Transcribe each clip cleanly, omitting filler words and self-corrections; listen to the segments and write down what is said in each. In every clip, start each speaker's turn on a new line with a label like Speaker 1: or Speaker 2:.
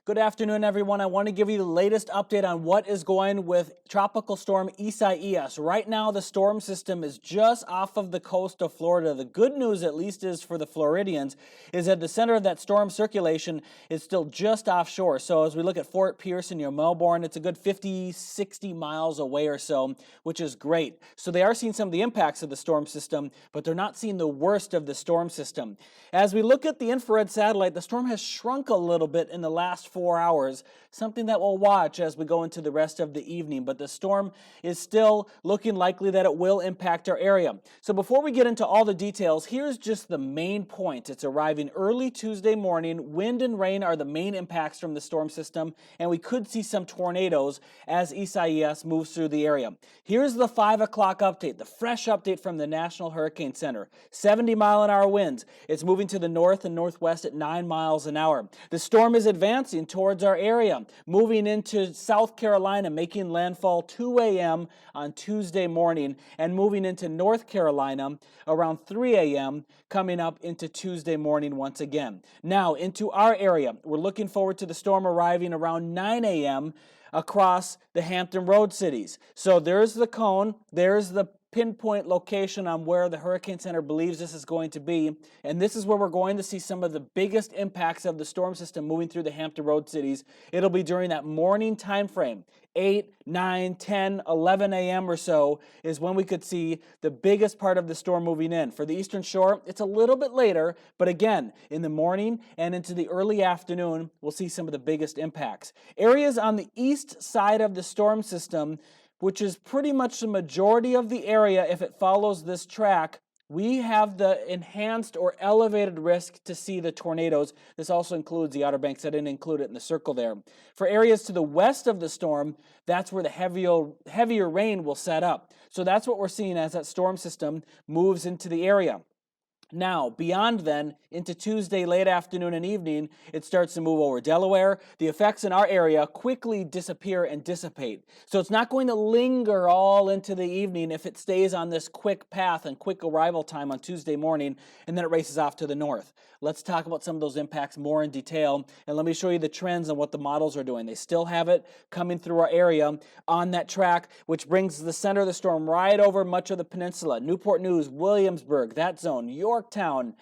Speaker 1: Good afternoon, everyone. I want to give you the latest update on what is going with Tropical Storm Isaias. Right now, the storm system is just off of the coast of Florida. The good news, at least, is for the Floridians, is that the center of that storm circulation is still just offshore. So as we look at Fort Pierce near Melbourne, it's a good 50, 60 miles away or so, which is great. So they are seeing some of the impacts of the storm system, but they're not seeing the worst of the storm system. As we look at the infrared satellite, the storm has shrunk a little bit in the last 4 hours, something that we'll watch as we go into the rest of the evening. But the storm is still looking likely that it will impact our area. So before we get into all the details, here's just the main point. It's arriving early Tuesday morning. Wind and rain are the main impacts from the storm system, and we could see some tornadoes as Isaias moves through the area. Here's the 5 o'clock update, the fresh update from the National Hurricane Center. 70-mile-an-hour winds. It's moving to the north and northwest at 9 miles an hour. The storm is advancing towards our area, moving into South Carolina, making landfall 2 a.m. on Tuesday morning, and moving into North Carolina around 3 a.m., coming up into Tuesday morning once again. Now, into our area, we're looking forward to the storm arriving around 9 a.m. across the Hampton Road cities. So there's the cone, there's the pinpoint location on where the Hurricane Center believes this is going to be, and this is where we're going to see some of the biggest impacts of the storm system moving through the Hampton Road cities. It'll be during that morning time frame. 8, 9, 10, 11 a.m. or so is when we could see the biggest part of the storm moving in. For the Eastern Shore, it's a little bit later, but again, in the morning and into the early afternoon, we'll see some of the biggest impacts. Areas on the east side of the storm system, which is pretty much the majority of the area if it follows this track, we have the enhanced or elevated risk to see the tornadoes. This also includes the Outer Banks. I didn't include it in the circle there. For areas to the west of the storm, that's where the heavier rain will set up. So that's what we're seeing as that storm system moves into the area. Now, beyond then, into Tuesday late afternoon and evening, it starts to move over Delaware. The effects in our area quickly disappear and dissipate. So it's not going to linger all into the evening if it stays on this quick path and quick arrival time on Tuesday morning, and then it races off to the north. Let's talk about some of those impacts more in detail, and let me show you the trends and what the models are doing. They still have it coming through our area on that track, which brings the center of the storm right over much of the peninsula. Newport News, Williamsburg, that zone, Yorktown,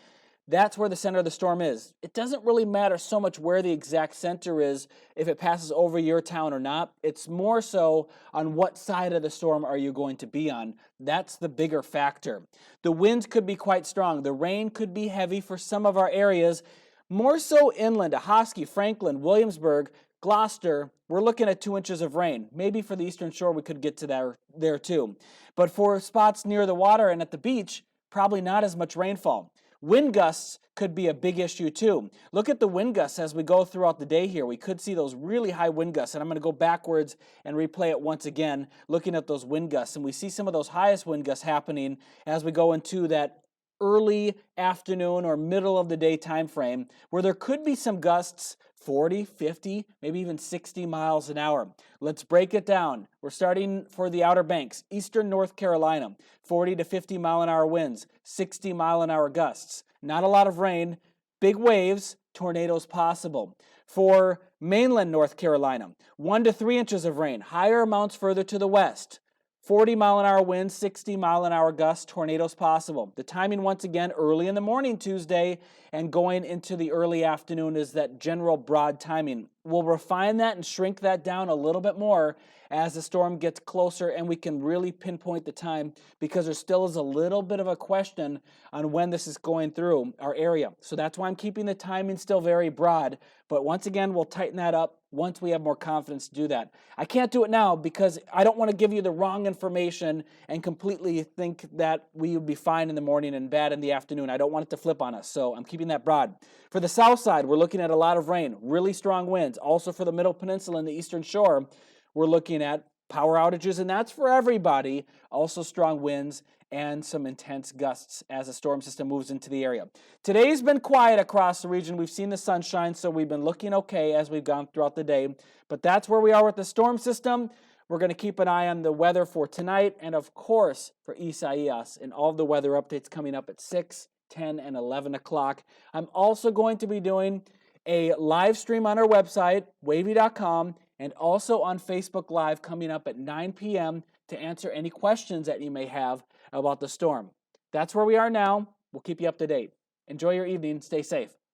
Speaker 1: that's where the center of the storm is. It doesn't really matter so much where the exact center is, if it passes over your town or not. It's more so on what side of the storm are you going to be on. That's the bigger factor. The winds could be quite strong. The rain could be heavy for some of our areas, more so inland, Ahoskie, Franklin, Williamsburg, Gloucester. We're looking at 2 inches of rain. Maybe for the Eastern Shore we could get to there too. But for spots near the water and at the beach, probably not as much rainfall. Wind gusts could be a big issue too. Look at the wind gusts as we go throughout the day here. We could see those really high wind gusts, and I'm going to go backwards and replay it once again, looking at those wind gusts. And we see some of those highest wind gusts happening as we go into that early afternoon or middle of the day time frame, where there could be some gusts 40, 50, maybe even 60 miles an hour. Let's break it down. We're starting for the Outer Banks, eastern North Carolina, 40 to 50 mile an hour winds, 60 mile an hour gusts. Not a lot of rain, big waves, tornadoes possible. For mainland North Carolina, 1 to 3 inches of rain, higher amounts further to the west. 40 mile an hour winds, 60 mile an hour gusts, tornadoes possible. The timing once again early in the morning Tuesday and going into the early afternoon is that general broad timing. We'll refine that and shrink that down a little bit more as the storm gets closer and we can really pinpoint the time, because there still is a little bit of a question on when this is going through our area. So that's why I'm keeping the timing still very broad. But once again, we'll tighten that up once we have more confidence to do that. I can't do it now because I don't want to give you the wrong information and completely think that we would be fine in the morning and bad in the afternoon. I don't want it to flip on us, so I'm keeping that broad. For the south side, we're looking at a lot of rain, really strong winds. Also for the Middle Peninsula and the Eastern Shore, we're looking at power outages, and that's for everybody. Also strong winds and some intense gusts as the storm system moves into the area. Today's been quiet across the region. We've seen the sunshine, so we've been looking okay as we've gone throughout the day. But that's where we are with the storm system. We're going to keep an eye on the weather for tonight and, of course, for Isaias and all of the weather updates coming up at 6, 10, and 11 o'clock. I'm also going to be doing a live stream on our website, wavy.com, and also on Facebook Live coming up at 9 p.m. to answer any questions that you may have about the storm. That's where we are now. We'll keep you up to date. Enjoy your evening. Stay safe.